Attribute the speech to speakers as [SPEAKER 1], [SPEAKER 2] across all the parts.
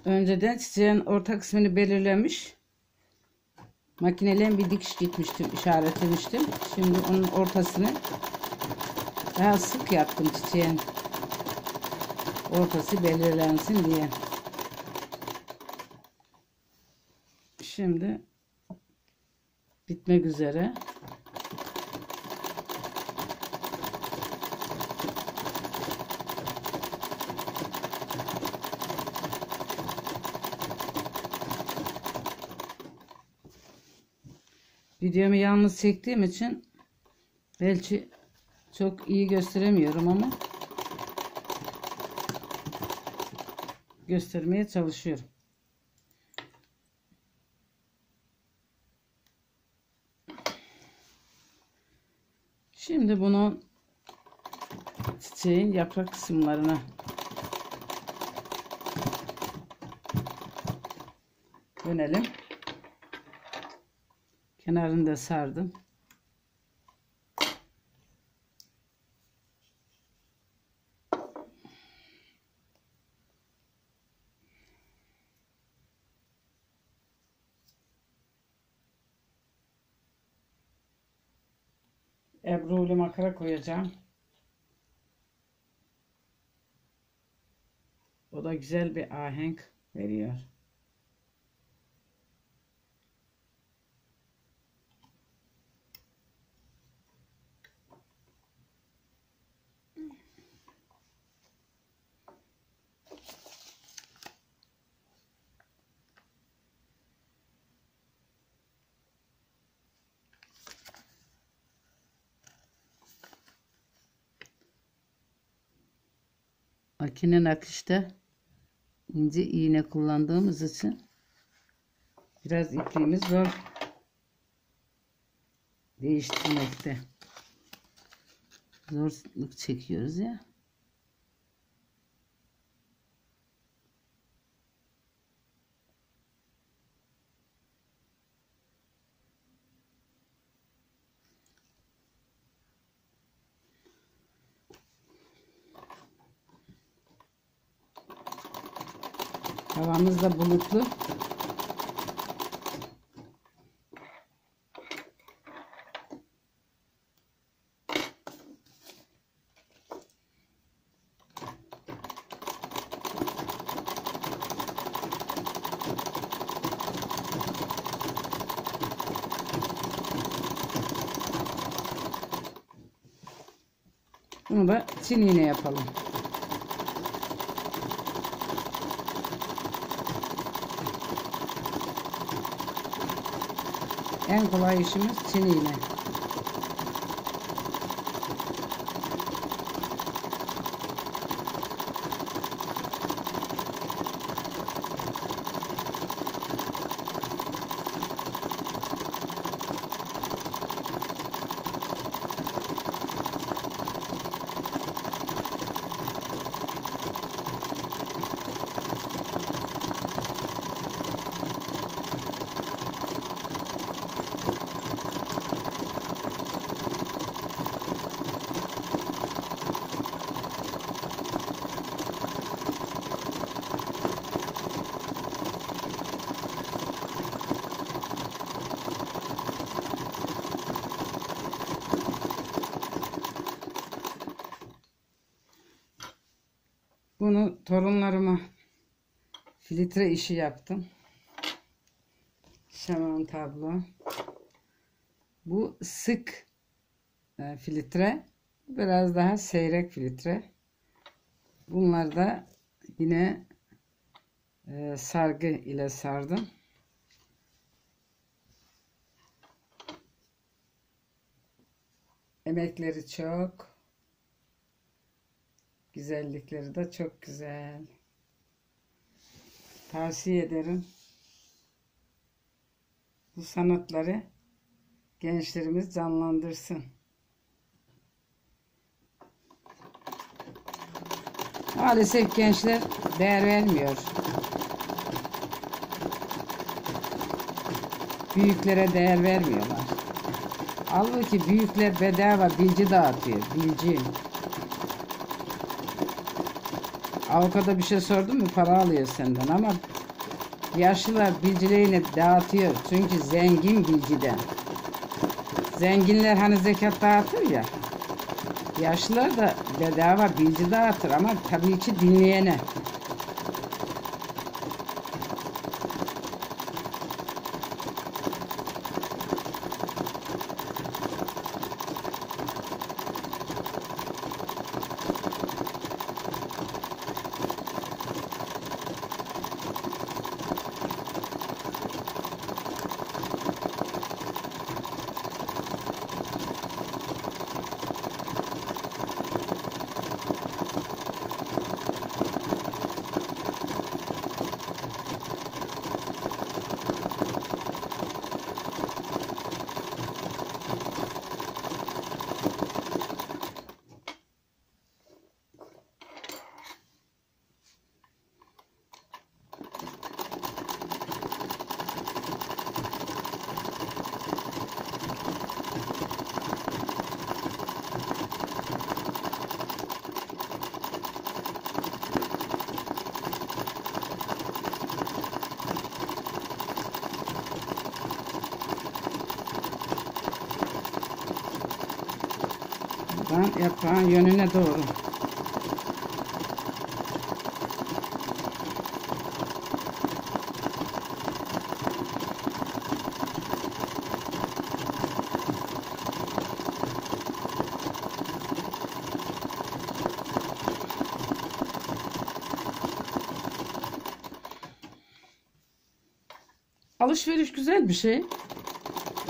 [SPEAKER 1] Önceden çiçeğin orta kısmını belirlemiş. Makineyle bir dikiş gitmiştim, işaretlemiştim. Şimdi onun ortasını daha sık yaptım, çiçeğin ortası belirlensin diye. Şimdi bitmek üzere. Videomu yalnız çektiğim için belki çok iyi gösteremiyorum ama göstermeye çalışıyorum. Şimdi bunu çiçeğin yaprak kısımlarına dönelim. Kenarını da sardım. Ebruli makara koyacağım. O da güzel bir ahenk veriyor. Makine nakışta ince iğne kullandığımız için biraz ipliğimiz zor değiştirmekte. Zorluk çekiyoruz ya. Havamız da bulutlu. Bunu da çin iğne yapalım. En kolay işimiz çin iğne. Bunu torunlarıma filtre işi yaptım. Şaman tablo. Bu sık filtre. Biraz daha seyrek filtre. Bunlar da yine sargı ile sardım. Emekleri çok. Güzellikleri de çok güzel. Tavsiye ederim. Bu sanatları gençlerimiz canlandırsın. Maalesef gençler değer vermiyor. Büyüklere değer vermiyorlar. Halbuki büyükler bedava bilgi dağıtıyor. Bilgi. Avukata bir şey sordun mu para alıyor senden ama Yaşlılar bilgilerini dağıtıyor. Çünkü zengin bilgiden. Zenginler hani zekat dağıtır ya. Yaşlılar da bedava bilgi dağıtır ama tabii ki dinleyene. Buradan yaprağın yönüne doğru. Alışveriş güzel bir şey.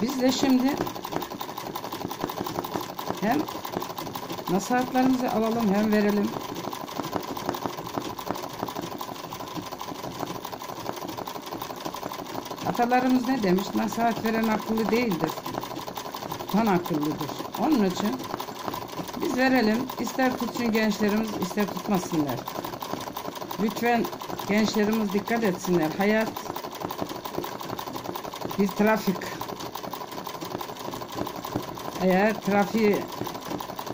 [SPEAKER 1] Biz de şimdi hem nasihatlerimizi alalım hem verelim. Atalarımız ne demiş? Nasihat veren akıllı değildir. Tutan akıllıdır. Onun için biz verelim. İster tutsun gençlerimiz, ister tutmasınlar. Lütfen gençlerimiz dikkat etsinler. Hayat bir trafik. Eğer trafiğe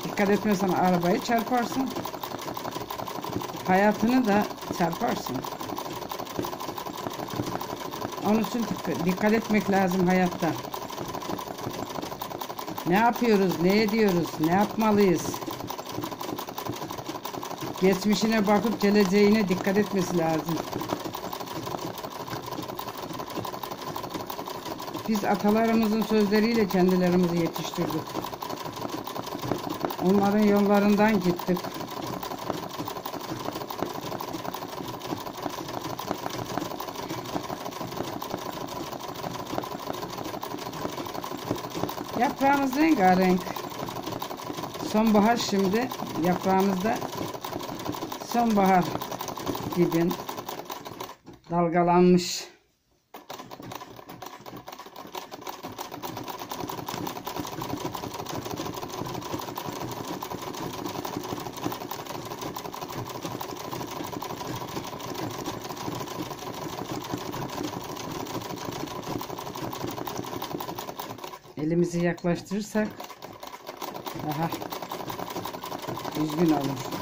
[SPEAKER 1] dikkat etmezsen arabayı çarparsın. Hayatını da çarparsın. Onun için dikkat etmek lazım hayatta. Ne yapıyoruz, ne ediyoruz, ne yapmalıyız? Geçmişine bakıp geleceğine dikkat etmesi lazım. Biz atalarımızın sözleriyle kendilerimizi yetiştirdik. Onların yollarından gittik. Yaprağımız rengarenk. Sonbahar şimdi. Yaprağımızda sonbahar gibi dalgalanmış. Elimizi yaklaştırırsak daha düzgün olur.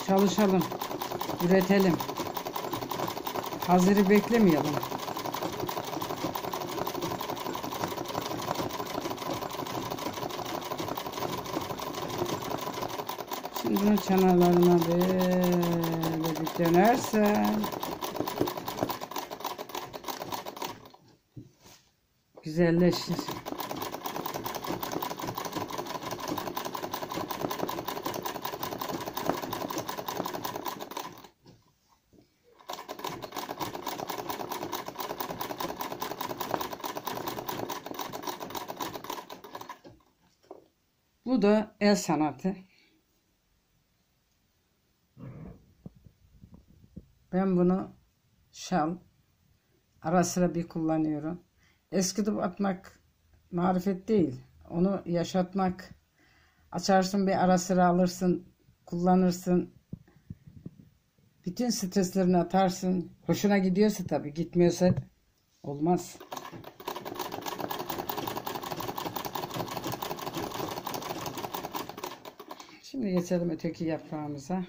[SPEAKER 1] Çalışalım, üretelim. Hazırı beklemeyelim. Şimdi çanalarına böyle bir dönersen güzelleşir. Bu da el sanatı. Ben bunu şal ara sıra bir kullanıyorum. Eskitip atmak marifet değil. Onu yaşatmak. Açarsın bir ara sıra alırsın, kullanırsın. Bütün streslerini atarsın. Hoşuna gidiyorsa tabii, gitmiyorsa olmaz. Şimdi geçelim öteki yaprağımıza.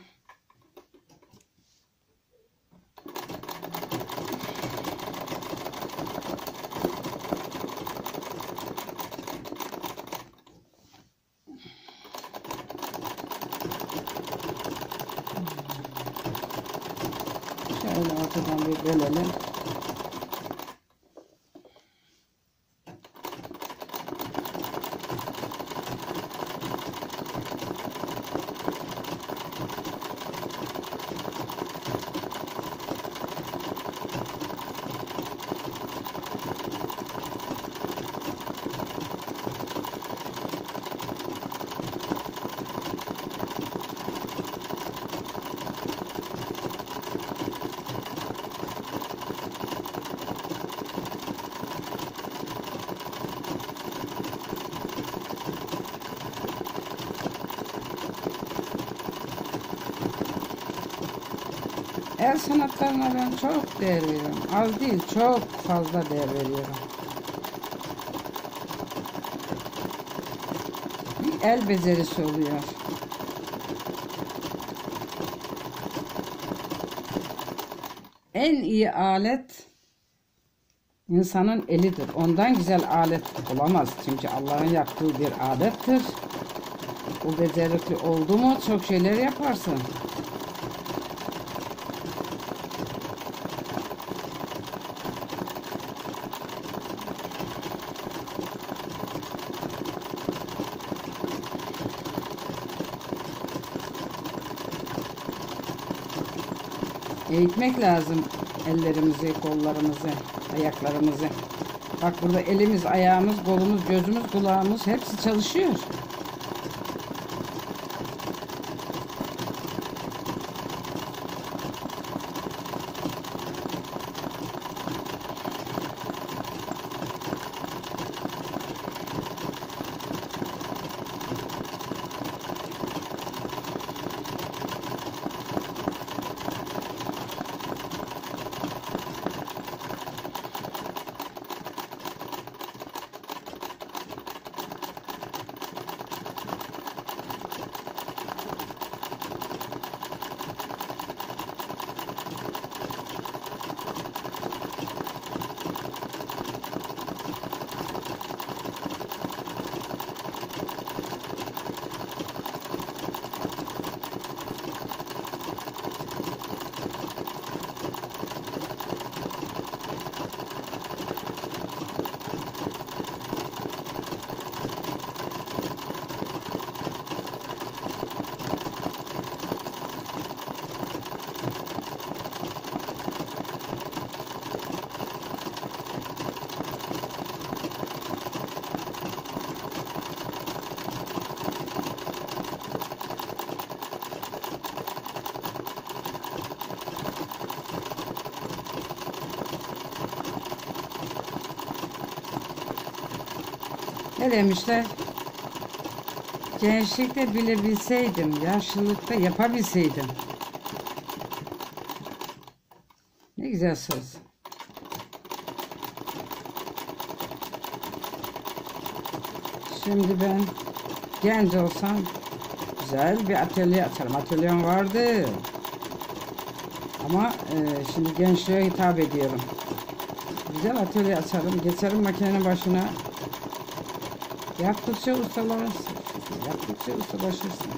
[SPEAKER 1] Şöyle ortadan bir bölelim. El sanatlarına ben çok değer veriyorum. Az değil, çok fazla değer veriyorum. Bir el becerisi oluyor. En iyi alet insanın elidir. Ondan güzel alet olamaz. Çünkü Allah'ın yaptığı bir alettir. O becerikli oldu mu çok şeyler yaparsın. Eğitmek lazım ellerimizi, kollarımızı, ayaklarımızı. Bak burada elimiz, ayağımız, kolumuz, gözümüz, kulağımız hepsi çalışıyor. Ne demişler? Gençlikte bilebilseydim, yaşlılıkta yapabilseydim. Ne güzel söz. Şimdi ben genç olsam güzel bir atölye açarım. Atölyem vardı. Ama şimdi gençliğe hitap ediyorum. Güzel atölye açarım. Geçerim makinenin başına. Yaptıkça ustalaşırsın. Yaptıkça ustalaşırsın.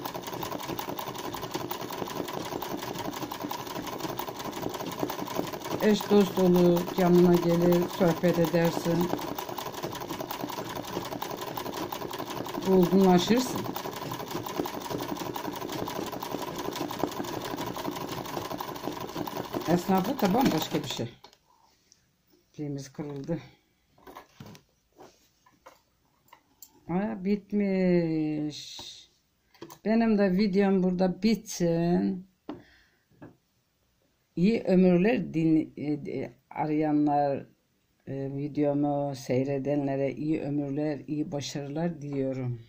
[SPEAKER 1] Eş dost olur, yanına gelir, sohbet edersin. Olgunlaşırsın. Esnaflık da bambaşka bir şey. Şeyimiz kırıldı. Bitmiş. Benim de videom burada bitsin. İyi ömürler arayanlar, videomu seyredenlere iyi ömürler, iyi başarılar diliyorum.